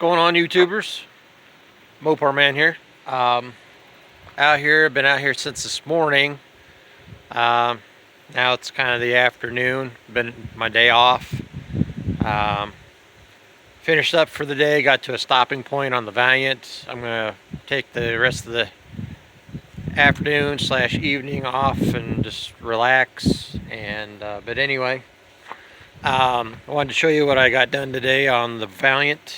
going on, YouTubers? Mopar Man here. Out here, been out here since this morning. Now it's kind of the afternoon. Been my day off. Finished up for the day. Got to a stopping point on the Valiant. I'm gonna take the rest of the afternoon / evening off and just relax. And but anyway, I wanted to show you what I got done today on the Valiant.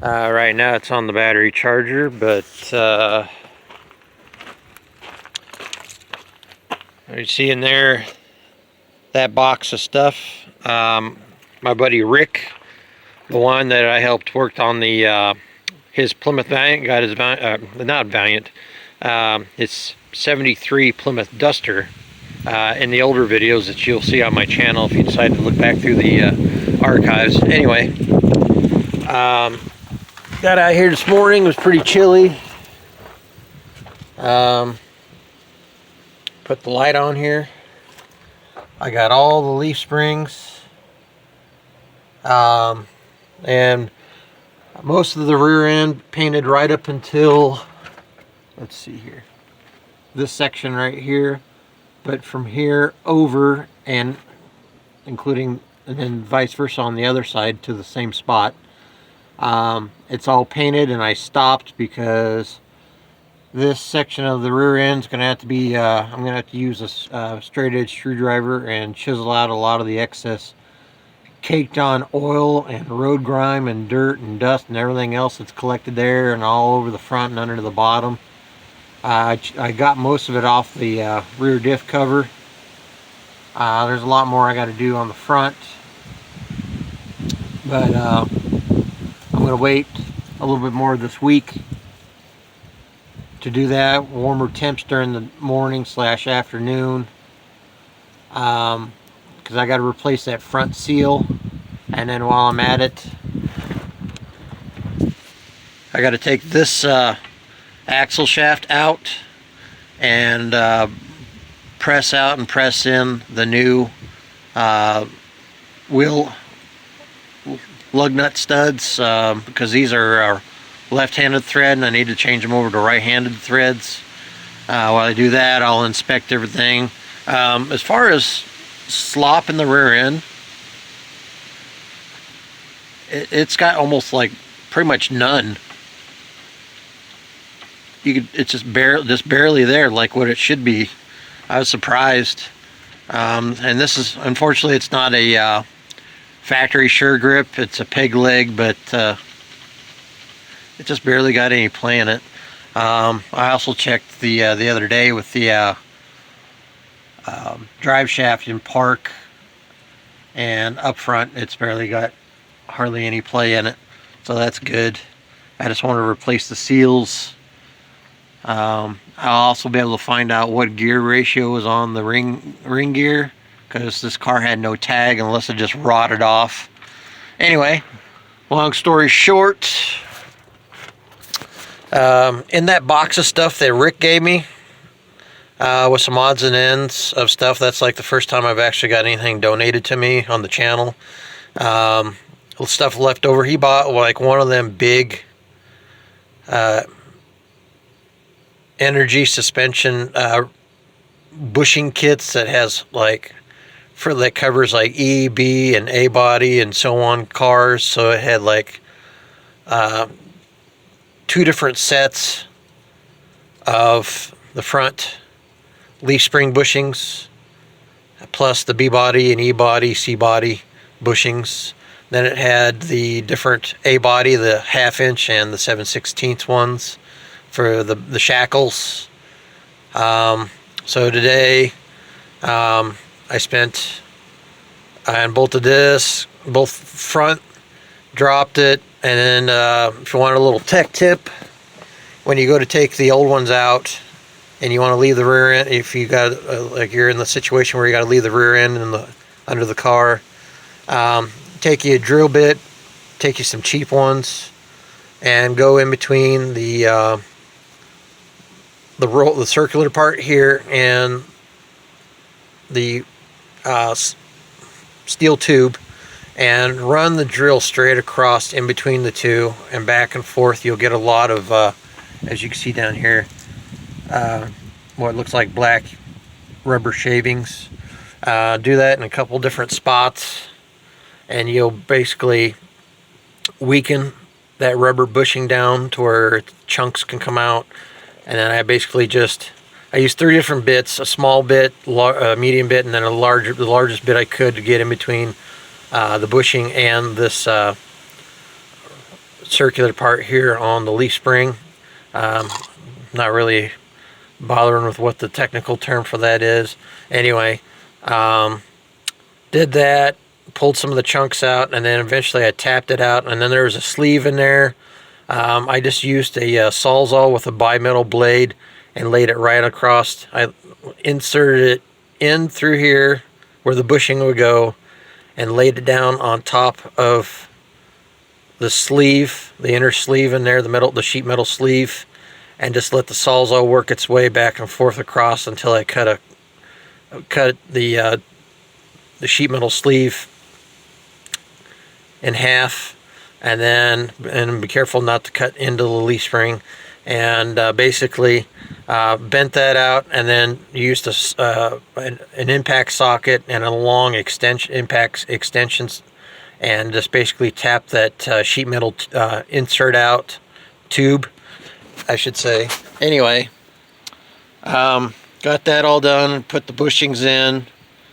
Right now it's on the battery charger, but you see in there that box of stuff. My buddy Rick, the one that I helped worked on the his Plymouth Valiant, got his not Valiant, it's 73 Plymouth Duster. In the older videos that you'll see on my channel if you decide to look back through the archives. Anyway, got out here this morning. It was pretty chilly. Put the light on here. I got all the leaf springs, and most of the rear end painted right up until, let's see here, this section right here. But from here over and including, and then vice versa on the other side to the same spot, it's all painted. And I stopped because this section of the rear end is going to have to be, I'm going to have to use a straight edge screwdriver and chisel out a lot of the excess caked on oil and road grime and dirt and dust and everything else that's collected there and all over the front and under the bottom. I got most of it off the rear diff cover. There's a lot more I got to do on the front, but I'm going to wait a little bit more this week to do that. Warmer temps during the morning / afternoon, because I got to replace that front seal. And then while I'm at it, I got to take this axle shaft out and press out and press in the new wheel lug nut studs, because these are left-handed thread and I need to change them over to right-handed threads. While I do that, I'll inspect everything. As far as slop in the rear end, it's got almost like pretty much none. It's just barely there, like what it should be. I was surprised. And this is, unfortunately, it's not a factory sure grip. It's a peg leg, but it just barely got any play in it. I also checked the other day with the drive shaft in park, and up front it's barely got hardly any play in it, so that's good. I just want to replace the seals. I'll also be able to find out what gear ratio was on the ring gear, because this car had no tag unless it just rotted off. Anyway, long story short, in that box of stuff that Rick gave me, with some odds and ends of stuff, that's like the first time I've actually got anything donated to me on the channel. Stuff left over. He bought like one of them big energy suspension bushing kits that has like, that covers like E, B, and A body and so on cars. So it had like 2 different sets of the front leaf spring bushings, plus the B body and E body, C body bushings. Then it had the different A body, the 1/2 inch and the 7/16 ones for the shackles. So today I spent and bolted this, both front, dropped it, and then if you want a little tech tip, when you go to take the old ones out and you want to leave the rear end, if you got like you're in the situation where you got to leave the rear end under the car, take you a drill bit, take you some cheap ones, and go in between the circular part here and the steel tube, and run the drill straight across in between the two and back and forth. You'll get a lot of, as you can see down here, what looks like black rubber shavings. Do that in a couple different spots, and you'll basically weaken that rubber bushing down to where chunks can come out. And then I basically I used 3 different bits: a small bit, a medium bit, and then the largest bit I could to get in between the bushing and this circular part here on the leaf spring. Not really bothering with what the technical term for that is. Anyway, did that, pulled some of the chunks out, and then eventually I tapped it out, and then there was a sleeve in there. I just used a Sawzall with a bimetal blade and laid it right across. I inserted it in through here where the bushing would go and laid it down on top of the sleeve, the inner sleeve in there, the sheet metal sleeve, and just let the Sawzall work its way back and forth across until I cut the sheet metal sleeve in half, and be careful not to cut into the leaf spring, and basically bent that out, and then used an impact socket and a long impact extensions, and just basically tapped that sheet metal insert out tube, I should say. Anyway, got that all done, put the bushings in,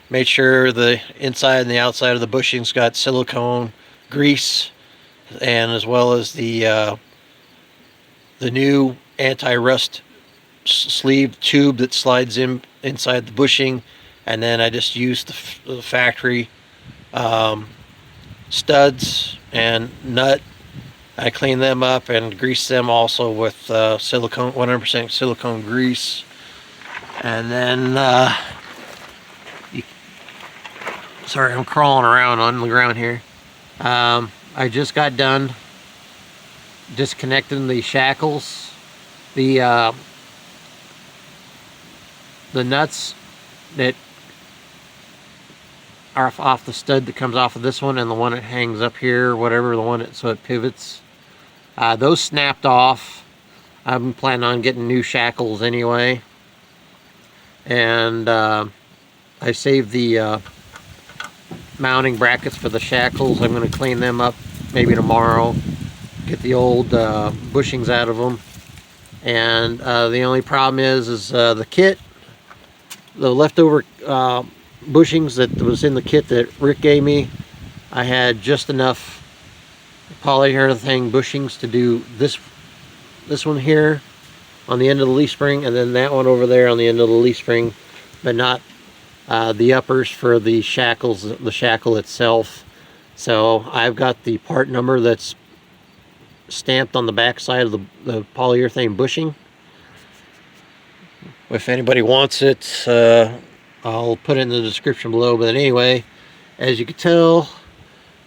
made sure the inside and the outside of the bushings got silicone grease, and as well as the new anti-rust sleeve tube that slides inside the bushing. And then I just used the factory studs and nut. I cleaned them up and greased them also with silicone, 100% silicone grease. And then sorry, I'm crawling around on the ground here. I just got done disconnecting the shackles, the nuts that are off the stud that comes off of this one, and the one that hangs up here, whatever, the one so it pivots. Those snapped off. I'm planning on getting new shackles anyway, and I saved the mounting brackets for the shackles. I'm going to clean them up maybe tomorrow, get the old bushings out of them. And the only problem is the kit, the leftover bushings that was in the kit that Rick gave me. I had just enough polyurethane bushings to do this one here on the end of the leaf spring, and then that one over there on the end of the leaf spring, but not the uppers for the shackles, the shackle itself. So I've got the part number that's stamped on the back side of the polyurethane bushing. If anybody wants it, I'll put it in the description below. But anyway, as you can tell,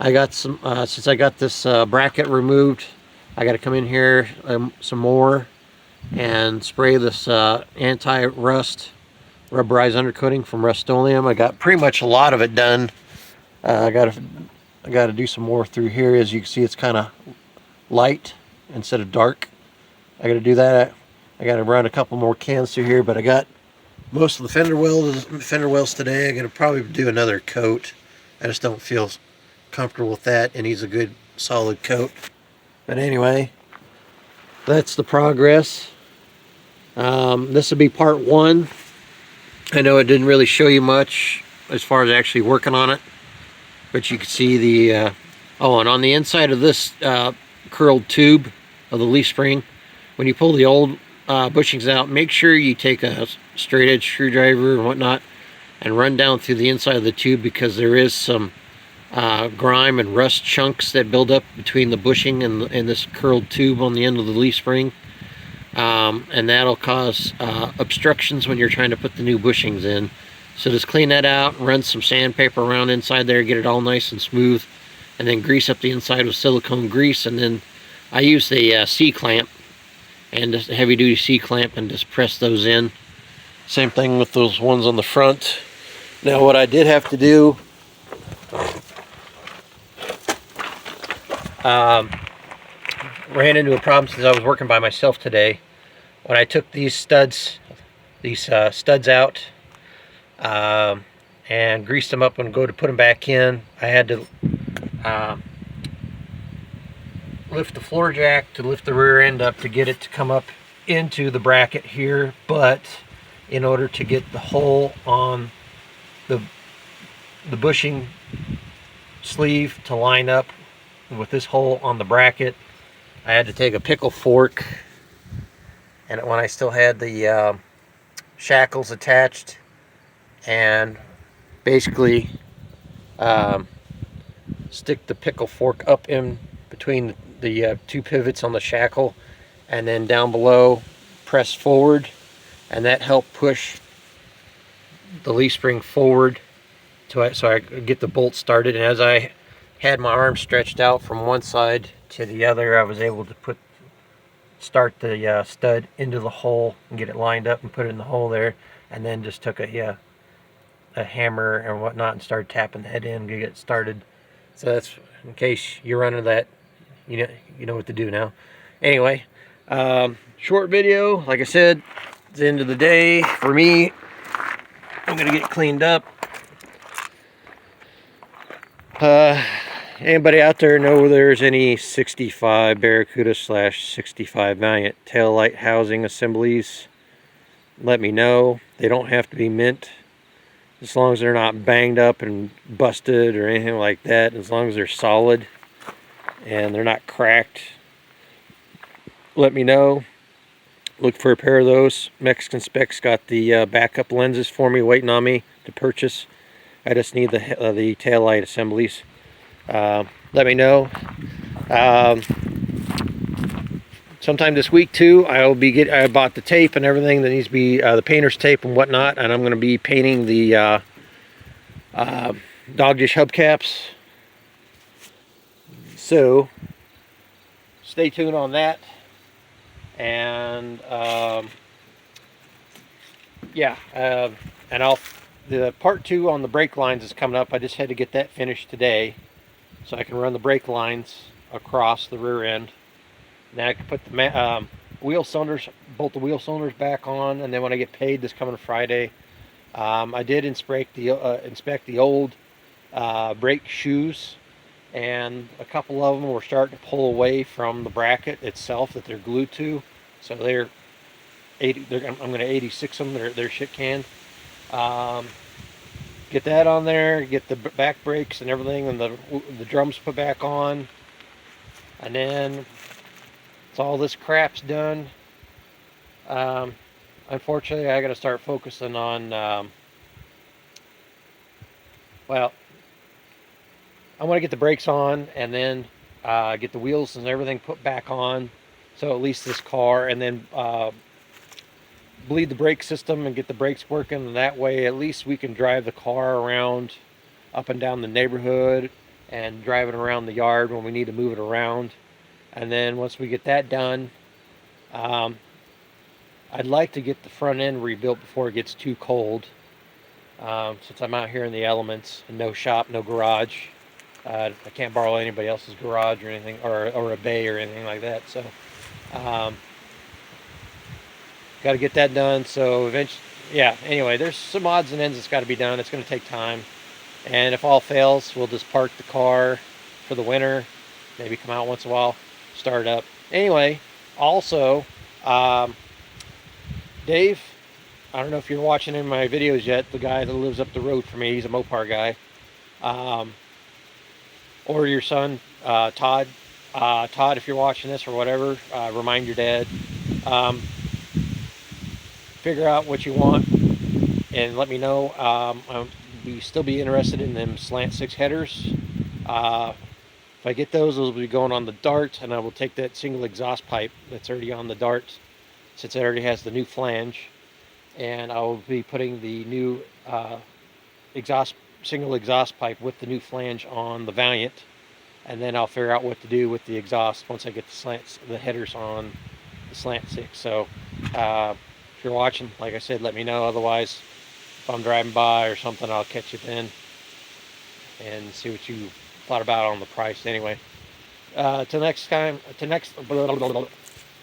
I got some, since I got this bracket removed, I got to come in here some more and spray this anti-rust rubberized undercoating from Rust-Oleum. I got pretty much a lot of it done. I got to do some more through here. As you can see, it's kind of light instead of dark. I got to do that. I got to run a couple more cans through here, but I got most of the fender wells today. I'm going to probably do another coat. I just don't feel comfortable with that. It needs a good solid coat. But anyway, that's the progress. This will be part 1. I know it didn't really show you much as far as actually working on it, but you can see the oh, and on the inside of this curled tube of the leaf spring, when you pull the old bushings out, make sure you take a straight edge screwdriver and whatnot and run down through the inside of the tube, because there is some grime and rust chunks that build up between the bushing and this curled tube on the end of the leaf spring. And that'll cause obstructions when you're trying to put the new bushings in. So just clean that out, run some sandpaper around inside there, get it all nice and smooth, and then grease up the inside with silicone grease. And then I use the C-clamp, and just a heavy duty C-clamp, and just press those in. Same thing with those ones on the front. Now what I did have to do Ran into a problem since I was working by myself today. When I took these studs out and greased them up and go to put them back in, I had to lift the floor jack to lift the rear end up to get it to come up into the bracket here, but in order to get the hole on the bushing sleeve to line up with this hole on the bracket, I had to take a pickle fork, and when I still had the shackles attached, and basically stick the pickle fork up in between the two pivots on the shackle, and then down below press forward, and that helped push the leaf spring forward so I could get the bolt started. And as I had my arm stretched out from one side to the other, I was able to start the stud into the hole and get it lined up and put it in the hole there, and then just took a hammer and whatnot and started tapping the head in to get it started. So that's in case you're running that, you know what to do now. Anyway, short video. Like I said, it's the end of the day for me. I'm gonna get it cleaned up. Anybody out there know there's any 65 Barracuda / 65 Valiant taillight housing assemblies? Let me know. They don't have to be mint, as long as they're not banged up and busted or anything like that. As long as they're solid and they're not cracked, let me know. Look for a pair of those. Mexican Specs got the backup lenses for me, waiting on me to purchase. I just need the taillight assemblies. Let me know. Sometime this week too, I bought the tape and everything that needs to be the painter's tape and whatnot, and I'm going to be painting the dog dish hubcaps. So stay tuned on that. And yeah, and the part 2 on the brake lines is coming up. I just had to get that finished today, so I can run the brake lines across the rear end. Then I can put the wheel cylinders, bolt the wheel cylinders back on, and then when I get paid this coming Friday, I did inspect the old brake shoes, and a couple of them were starting to pull away from the bracket itself that they're glued to. So I'm going to 86 them. They're shit canned. Get that on there. Get the back brakes and everything, and the drums put back on, and then it's all this crap's done. Unfortunately, I got to start focusing on. Well, I want to get the brakes on, and then get the wheels and everything put back on, so at least this car, and then bleed the brake system and get the brakes working, and that way at least we can drive the car around up and down the neighborhood and drive it around the yard when we need to move it around. And then once we get that done, I'd like to get the front end rebuilt before it gets too cold, since I'm out here in the elements and no shop, no garage. I can't borrow anybody else's garage or anything, or a bay or anything like that. So got to get that done. So eventually, yeah, anyway, there's some odds and ends that's got to be done. It's going to take time, and if all fails, we'll just park the car for the winter, maybe come out once in a while, start up. Anyway, also, Dave, I don't know if you're watching any of my videos yet, the guy that lives up the road from me, he's a Mopar guy, or your son, Todd. Todd, if you're watching this or whatever, remind your dad. Figure out what you want and let me know. I'll still be interested in them slant 6 headers. If I get those will be going on the Dart, and I will take that single exhaust pipe that's already on the Dart, since it already has the new flange, and I will be putting the new single exhaust pipe with the new flange on the Valiant, and then I'll figure out what to do with the exhaust once I get the headers on the slant 6. So if you're watching, like I said, let me know. Otherwise, if I'm driving by or something, I'll catch you then and see what you thought about on the price. Anyway, Till next time.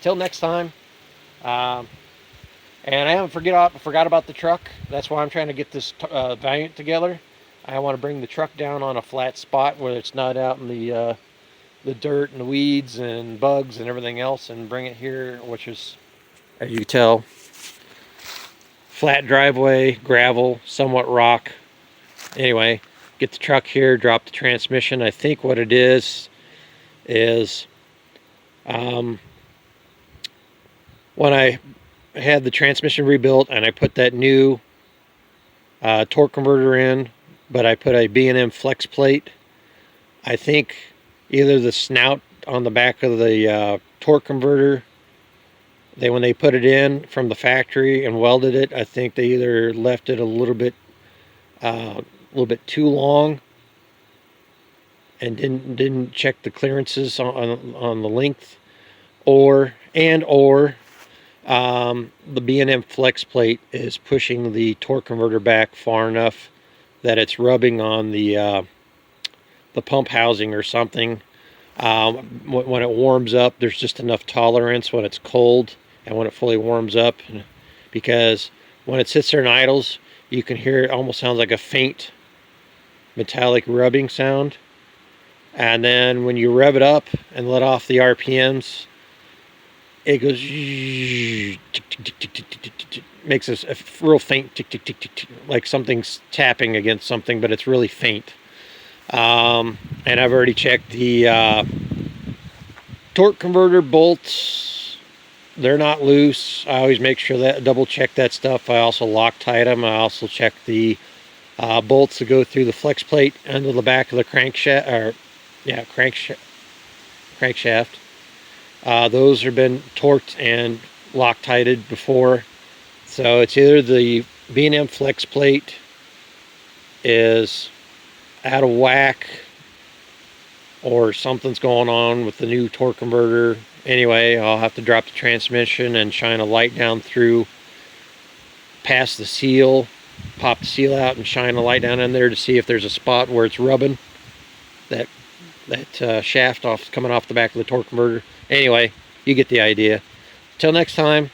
Till next time. Um, and I haven't forgot about the truck. That's why I'm trying to get this Valiant together. I want to bring the truck down on a flat spot where it's not out in the dirt and the weeds and bugs and everything else, and bring it here, which is, as you can tell, flat driveway, gravel, somewhat rock. Anyway, get the truck here, drop the transmission. I think what it is when I had the transmission rebuilt and I put that new torque converter in, but I put a B&M flex plate. I think either the snout on the back of the torque converter, when they put it in from the factory and welded it, I think they either left it a little bit too long and didn't check the clearances on the length, or the B&M flex plate is pushing the torque converter back far enough that it's rubbing on the pump housing or something. When it warms up, there's just enough tolerance when it's cold and when it fully warms up, because when it sits there and idles, you can hear it almost sounds like a faint metallic rubbing sound. And then when you rev it up and let off the RPMs, it goes, makes a real faint tick, tick, tick, tick, tick, like something's tapping against something, but it's really faint. And I've already checked the torque converter bolts. They're not loose. I always make sure that double check that stuff. I also Loctite them. I also check the bolts that go through the flex plate under the back of the crankshaft, crankshaft. Those have been torqued and Loctited before. So it's either the B&M flex plate is out of whack or something's going on with the new torque converter. Anyway, I'll have to drop the transmission and shine a light down through past the seal, pop the seal out and shine a light down in there to see if there's a spot where it's rubbing that shaft coming off the back of the torque converter. Anyway, you get the idea. Till next time.